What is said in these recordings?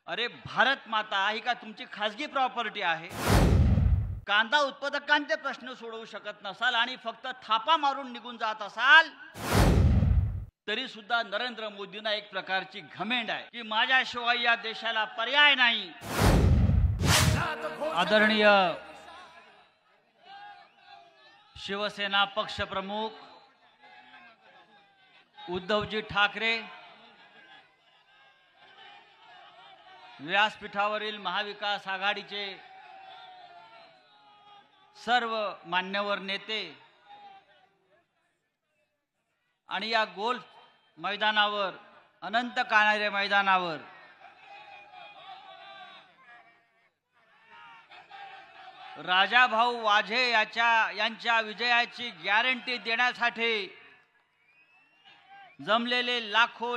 अरे भारत माता ही का तुमची खाजगी प्रॉपर्टी आहे? कांदा उत्पादकांचे प्रश्न सोडवू शकत नसाल आणि फक्त थापा मारून निघून जात असाल तरी सुद्धा नरेंद्र मोदींना एक प्रकारची घमेंड आहे की माझ्याशिवाय या देशाला पर्याय नाही. आदरणीय शिवसेना पक्षप्रमुख उद्धवजी ठाकरे, व्यासपीठावरील महाविकास आघाडीचे सर्व मान्यवर नेते आणि या गोल्फ मैदानावर, अनंत कानारे मैदानावर राजाभाऊ वाझे यांच्या विजयाची गॅरंटी देण्यासाठी जमलेले लाखो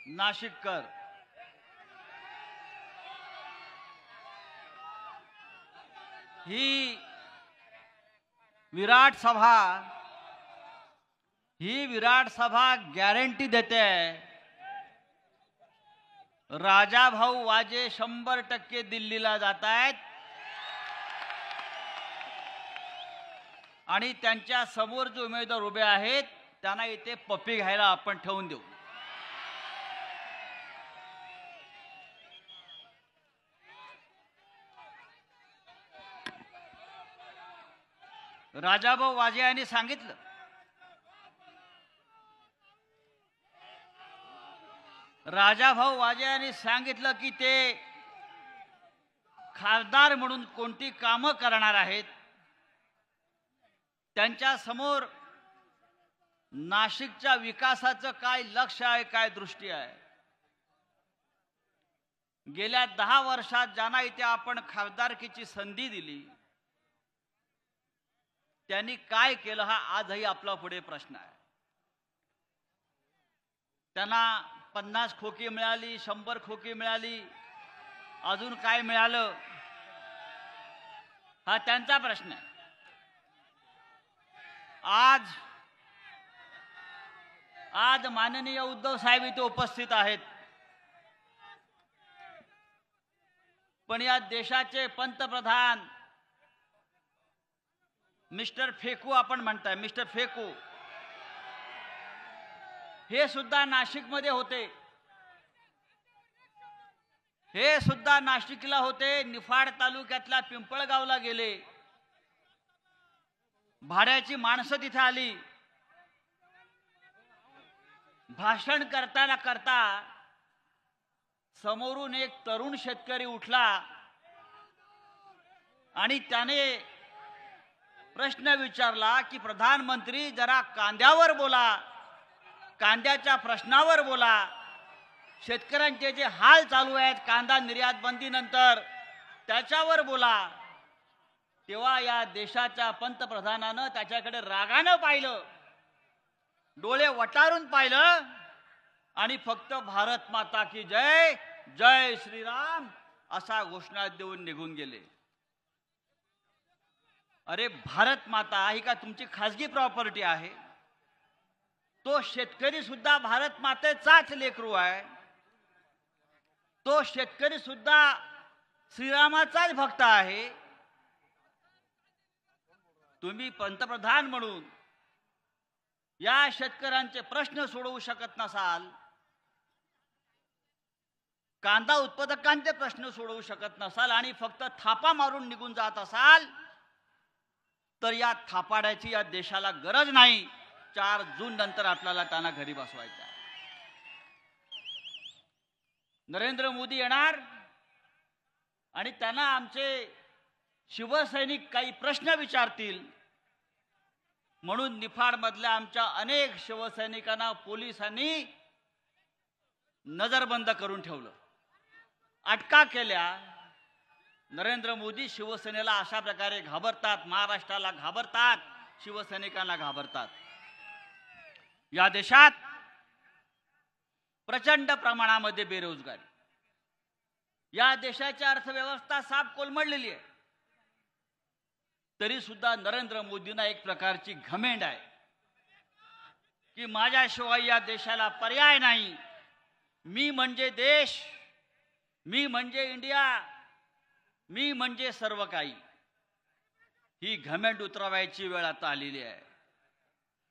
नाशिककर, ही विराट सभा गॅरंटी देते राजाभाऊ वाजे 100% दिल्लीला जात आहेत आणि त्यांच्या समोर जे उमेदवार उभे आहेत त्यांना इथे पप्पी घ्यायला आपण ठेवून देऊ. राजाभाऊ वाजे यांनी सांगितलं की ते खासदार म्हणून कोणती कामं करणार आहेत. त्यांच्या समोर नाशिकच्या विकासाचं काय लक्ष्य आहे, काय दृष्टी आहे. गेल्या 10 वर्षात ज्यांना इथे आपण खासदारकीची संधी दिली त्यांनी काय केलं हा आजही आपला पुढे प्रश्न आहे. त्यांना 50 खोकी मिळाली, 100 खोकी मिळाली, अजून काय मिळालं हा त्यांचा प्रश्न आहे. आज माननीय उद्धव साहेब इथे उपस्थित आहेत, पण या देशाचे पंतप्रधान मिस्टर फेकू आपण म्हणताय, मिस्टर फेकू हे सुद्धा नाशिकमध्ये होते. हे सुद्धा नाशिकला होते. निफाड तालुक्यातल्या पिंपळगावला गेले. भाड्याची माणसं तिथे आली. भाषण करता समोरून एक तरुण शेतकरी उठला आणि त्याने प्रश्न विचारला की प्रधानमंत्री जरा कांद्यावर बोला, कांद्याच्या प्रश्नावर बोला. शेतकऱ्यांचे जे हाल चालू आहेत कांदा निर्यात बंदीनंतर त्याच्यावर बोला. तेव्हा या देशाच्या पंतप्रधानानं त्याच्याकडे रागानं पाहिलं, डोळे वटारून पाहिलं आणि फक्त भारत माता की जय, जय श्रीराम असा घोषणा देऊन निघून गेले. अरे भारत माता ही का तुमची खाजगी प्रॉपर्टी आहे? तो शेतकरी सुद्धा भारत मातेचाच लेकरू आहे. तो शेतकरी सुद्धा श्रीरामाचाच भक्त आहे. तुम्ही पंतप्रधान म्हणून या शेतकऱ्यांचे प्रश्न सोडवू शकत नसाल, कांदा उत्पादकांचे प्रश्न सोडवू शकत नसाल आणि फक्त थापा मारून निघून जात असाल तर या थापाड्याची या देशाला गरज नाही. 4 जून नंतर आपल्याला त्यांना घरी बसवायचं आहे. नरेंद्र मोदी येणार आणि त्यांना आमचे शिवसैनिक काही प्रश्न विचारतील म्हणून निफाड मधल्या आमच्या अनेक शिवसैनिकांना पोलिसांनी नजरबंद करून ठेवलं, अटका केल्या. नरेंद्र मोदी शिवसेनेला अशा प्रकारे घाबरतात, महाराष्ट्राला घाबरतात, शिवसैनिकांना घाबरतात. या देशात प्रचंड प्रमाणामध्ये बेरोजगारी, या देशाची अर्थव्यवस्था साफ कोलमडलेली आहे. तरी सुद्धा नरेंद्र मोदींना एक प्रकारची घमेंड आहे की माझ्याशिवाय या देशाला पर्याय नाही. मी म्हणजे देश, मी म्हणजे इंडिया, मी म्हणजे सर्व काही, ही घमेंड उतरवायची वेळ आता आलेली आहे.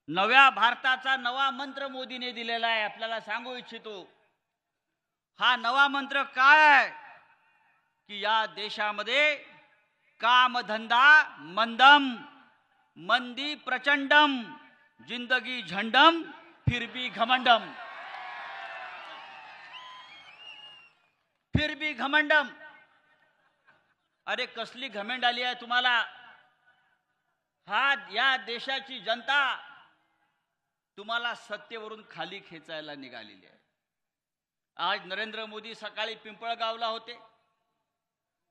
नव्या भारताचा नवा मंत्र मोदीने दिलेला आहे. आपल्याला सांगू इच्छितो, हा नवा मंत्र काय आहे की या देशामध्ये कामधंदा मंदम, मंदी प्रचंडम, जिंदगी झंडम, फिर भी घमंडम. फिर भी घमंडम. अरे कसली घमेंड आली आहे तुम्हाला? या देशाची जनता तुम्हाला सत्तेवरून खाली खेचायला निघालेली आहे. आज नरेंद्र मोदी सकाळी पिंपळगावला होते,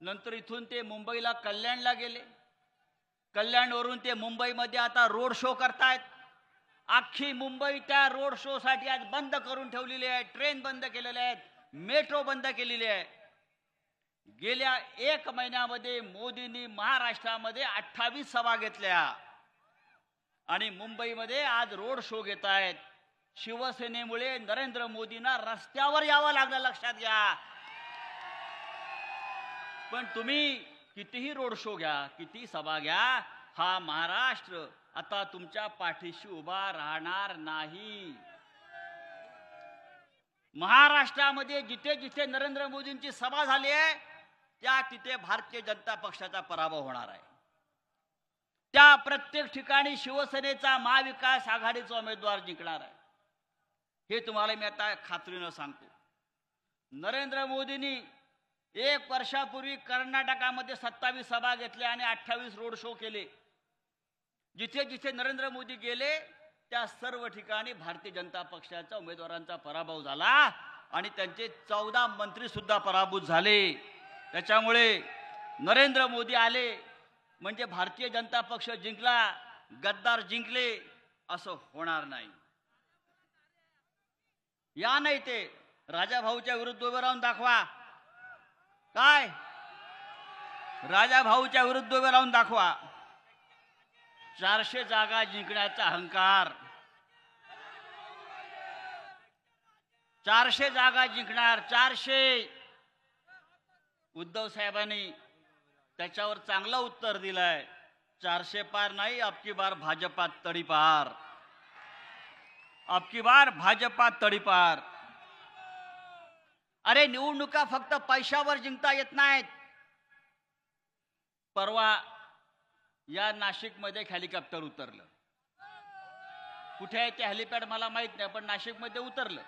नंतर इथून ते मुंबईला कल्याणला गेले, कल्याणवरून ते मुंबईमध्ये आता रोड शो करतायत. अख्खी मुंबई त्या रोड शो साठी आज बंद करून ठेवलेली आहे. ट्रेन बंद केलेल्या आहेत, मेट्रो बंद केलेली आहे. गेल्या 1 महिन्यामध्ये मोदींनी महाराष्ट्रामध्ये 28 सभा घेतल्या आणि मुंबईमध्ये आज रोड शो घेत आहेत. शिवसेनेमुळे नरेंद्र मोदींना रस्त्यावर यावं लागलं, लक्षात घ्या. पण तुम्ही कितीही रोड शो घ्या, किती सभा घ्या, हा महाराष्ट्र आता तुमच्या पाठीशी उभा राहणार नाही. महाराष्ट्रामध्ये जिथे जिथे नरेंद्र मोदींची सभा झाली आहे त्या तिथे भारतीय जनता पक्षाचा पराभव होणार आहे. त्या प्रत्येक ठिकाणी शिवसेनेचा महाविकास आघाडीचा उमेदवार जिंकणार आहे. हे तुम्हाला मी आता खात्रीनं सांगतो. नरेंद्र मोदींनी 1 वर्षापूर्वी कर्नाटकामध्ये 27 सभा घेतल्या आणि 28 रोड शो केले. जिथे जिथे नरेंद्र मोदी गेले त्या सर्व ठिकाणी भारतीय जनता पक्षाच्या उमेदवारांचा पराभव झाला आणि त्यांचे 14 मंत्री सुद्धा पराभूत झाले. त्याच्यामुळे नरेंद्र मोदी आले म्हणजे भारतीय जनता पक्ष जिंकला, गद्दार जिंकले असं होणार नाही. या नाही ते राजाभाऊच्या विरुद्ध उभे राहून दाखवा. काय राजाभाऊच्या विरुद्ध उभे राहून दाखवा. 400 जागा जिंकण्याचा अहंकार. 400 जागा जिंकणार, 400. उद्धव साहेबांनी त्याच्यावर चांगलं उत्तर दिलंय. 400 पार नाही, अबकी बार भाजपात तडीपार. अबकी बार भाजपात तडीपार. अरे निवडणुका फक्त पैशावर जिंकता येत नाहीत. परवा या नाशिकमध्ये हेलिकॉप्टर उतरलं. कुठे आहे ते हेलिपॅड मला माहित नाही, पण नाशिकमध्ये उतरलं.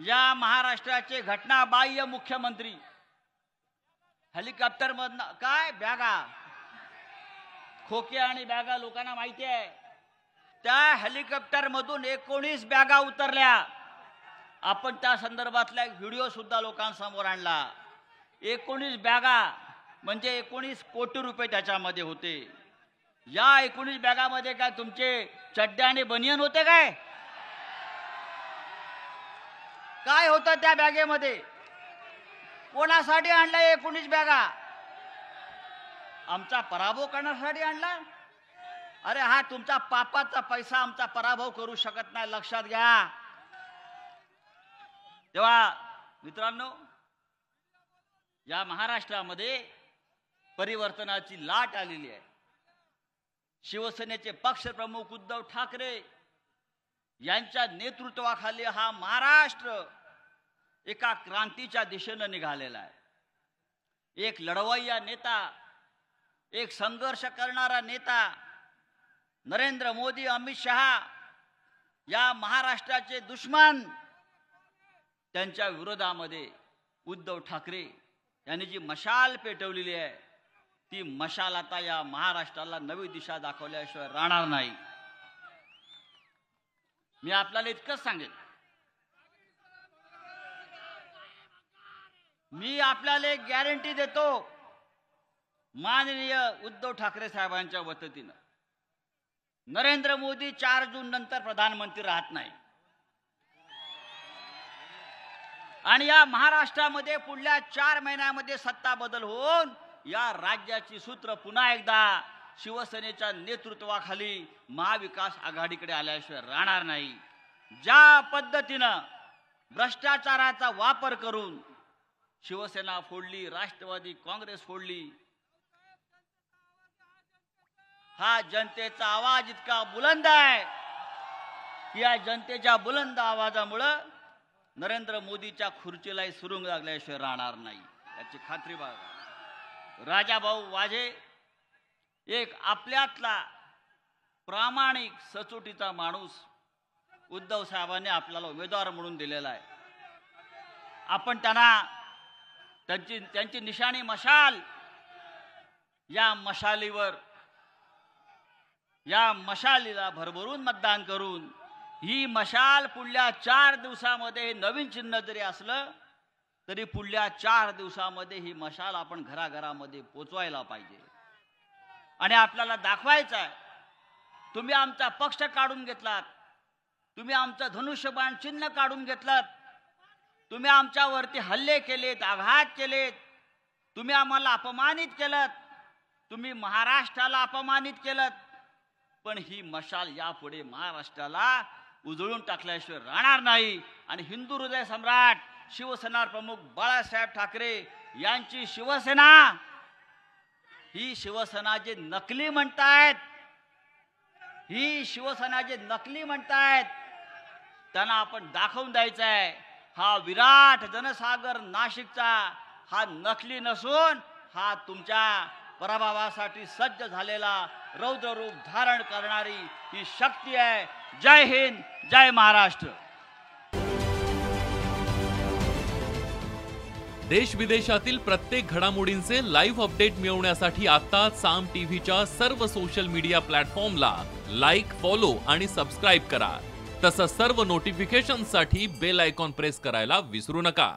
या महाराष्ट्राचे घटनाबाह्य मुख्यमंत्री हेलिकॉप्टर मधनं काय बॅगा, खोके आणि बॅगा लोकांना माहिती आहे. त्या हेलिकॉप्टर मधून 19 बॅगा उतरल्या. आपण त्या संदर्भातला एक व्हिडिओ सुद्धा लोकांसमोर आणला. 19 बॅगा म्हणजे 19 कोटी रुपये त्याच्यामध्ये होते. या 19 बॅगामध्ये काय तुमचे चड्डे आणि बनियन होते काय? काय होतं त्या बॅगेमध्ये? कोणासाठी आणला 19 बॅगा? आमचा पराभव करण्यासाठी आणला? अरे हा तुमचा पापाचा पैसा आमचा पराभव करू शकत नाही, लक्षात घ्या. तेव्हा मित्रांनो, या महाराष्ट्रामध्ये परिवर्तनाची लाट आलेली आहे. शिवसेनेचे पक्षप्रमुख उद्धव ठाकरे यांच्या नेतृत्वाखाली हा महाराष्ट्र एका क्रांतीच्या दिशेने निघालेला आहे. एक लढवय्या नेता, एक संघर्ष करणारा नेता नरेंद्र मोदी, अमित शहा या महाराष्ट्राचे दुश्मन, त्यांच्या विरोधामध्ये उद्धव ठाकरे यांनी जी मशाल पेटवलेली आहे ती मशाल आता या महाराष्ट्राला नवी दिशा दाखवल्याशिवाय राहणार नाही. मी आपल्याला इतकंच सांगेन, मी आपल्याला एक गॅरंटी देतो माननीय उद्धव ठाकरे साहेबांच्या वतीनं, नरेंद्र मोदी 4 जून नंतर प्रधानमंत्री राहत नाही आणि या महाराष्ट्रामध्ये पुढल्या 4 महिन्यामध्ये सत्ता बदल होऊन या राज्याची सूत्र पुन्हा एकदा शिवसेनेच्या नेतृत्वाखाली महाविकास आघाडीकडे आल्याशिवाय राहणार नाही. ज्या पद्धतीनं भ्रष्टाचाराचा वापर करून शिवसेना फोडली, राष्ट्रवादी काँग्रेस फोडली. हा जनतेचा आवाज इतका बुलंद आहे की या जनतेच्या बुलंद आवाजामुळं नरेंद्र मोदीच्या खुर्चीलाही सुरुंग लागल्याशिवाय राहणार नाही, याची खात्री बाळगा. राजाभाऊ वाजे एक आपल्यातला प्रामाणिक सचोटीचा माणूस उद्धव साहेबांनी आपल्याला उमेदवार म्हणून दिलेला आहे. आपण त्यांना त्यांची निशाणी मशाल, या मशालीला भरभरून मतदान करून ही मशाल पुढल्या 4 दिवसामध्ये नवीन चिन्ह जरी असलं तरी पुढल्या 4 दिवसामध्ये ही मशाल आपण घराघरामध्ये पोचवायला पाहिजे. आणि आपल्याला दाखवायचं आहे, तुम्ही आमचा पक्ष काढून घेतलात, तुम्ही आमचं धनुष्यबाण चिन्ह काढून घेतलात, तुम्ही आमच्यावरती हल्ले केलेत, आघात केलेत, तुम्ही आम्हाला अपमानित केलं, तुम्ही महाराष्ट्राला अपमानित केलं, पण ही मशाल यापुढे महाराष्ट्राला उजळून टाकल्याशिवाय राहणार नाही. आणि हिंदू हृदय सम्राट शिवसेना प्रमुख बाळासाहेब ठाकरे यांची शिवसेना, ही शिवसेना जे नकली म्हणतायत, ही शिवसेना जे नकली म्हणतायत त्यांना आपण दाखवून द्यायचं आहे, हा विराट जनसागर नाशिकचा हा नकली नसून हा तुमच्या पराभवासाठी सज्ज झालेला रौद्र रूप धारण करणारी ही शक्ती आहे. जय हिंद, जय महाराष्ट्र. देश विदेशातील प्रत्येक घडामोडींचे लाईव्ह अपडेट मिळवण्यासाठी आता साम टीव्हीच्या सर्व सोशल मीडिया प्लॅटफॉर्मला लाईक, फॉलो आणि सबस्क्राईब करा. तसंच सर्व नोटिफिकेशनसाठी बेल आयकॉन प्रेस करायला विसरू नका.